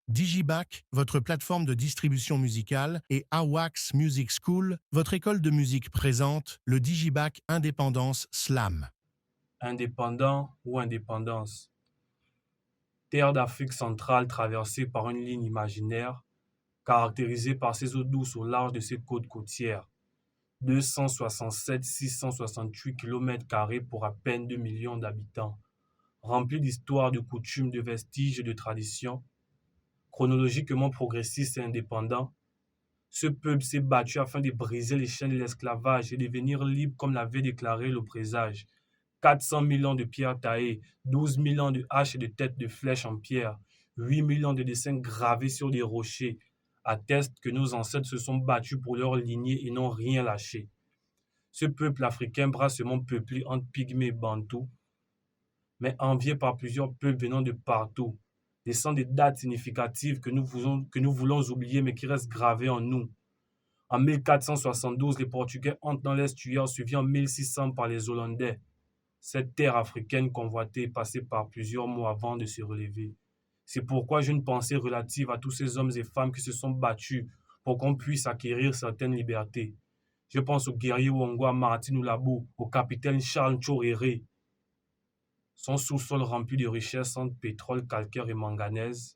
Digibac, votre plateforme de distribution musicale, et Awax Music School, votre école de musique présente le Digibac Indépendance Slam. Indépendant ou indépendance. Terre d'Afrique centrale traversée par une ligne imaginaire, caractérisée par ses eaux douces au large de ses côtes côtières. 267 668 km² pour à peine 2 millions d'habitants. Rempli d'histoires, de coutumes, de vestiges et de traditions. Chronologiquement progressiste et indépendant, ce peuple s'est battu afin de briser les chaînes de l'esclavage et devenir libre comme l'avait déclaré le présage. 400 000 ans de pierres taillées, 12 000 ans de haches et de têtes de flèches en pierre, 8 000 ans de dessins gravés sur des rochers attestent que nos ancêtres se sont battus pour leur lignée et n'ont rien lâché. Ce peuple africain brassement peuplé entre pygmées et bantous, mais envié par plusieurs peuples venant de partout, laissant des dates significatives que nous voulons oublier mais qui restent gravées en nous. En 1472, les Portugais entrent dans l'estuaire, suivis en 1600 par les Hollandais. Cette terre africaine convoitée est passée par plusieurs mots avant de se relever. C'est pourquoi j'ai une pensée relative à tous ces hommes et femmes qui se sont battus pour qu'on puisse acquérir certaines libertés. Je pense au guerrier Wongwa Martin Oulabou, au capitaine Charles Tchoréré. Son sous-sol rempli de richesses entre pétrole, calcaire et manganèse,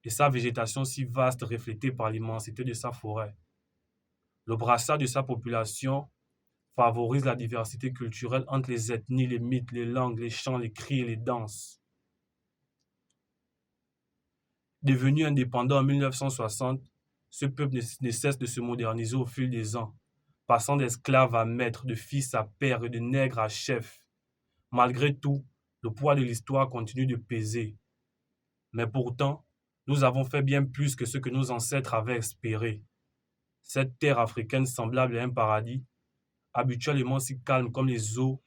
et sa végétation si vaste reflétée par l'immensité de sa forêt. Le brassard de sa population favorise la diversité culturelle entre les ethnies, les mythes, les langues, les chants, les cris et les danses. Devenu indépendant en 1960, ce peuple ne cesse de se moderniser au fil des ans, passant d'esclaves à maîtres, de fils à pères et de nègres à chefs. Malgré tout, le poids de l'histoire continue de peser. Mais pourtant, nous avons fait bien plus que ce que nos ancêtres avaient espéré. Cette terre africaine semblable à un paradis, habituellement si calme comme les eaux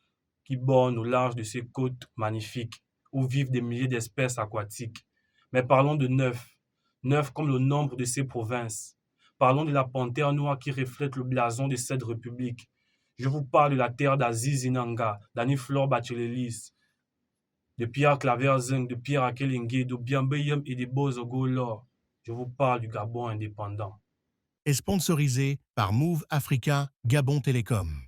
qui bornent au large de ces côtes magnifiques, où vivent des milliers d'espèces aquatiques. Mais parlons de neuf, neuf comme le nombre de ces provinces. Parlons de la panthère noire qui reflète le blason de cette république. Je vous parle de la terre d'Aziz Inanga, d'Annie-Flore Bachelelis, de Pierre Claver-Zeng, de Pierre Akelenge, de Biambeyem et de Bozogo Lor. Je vous parle du Gabon indépendant. Est sponsorisé par Move Africa Gabon Télécom.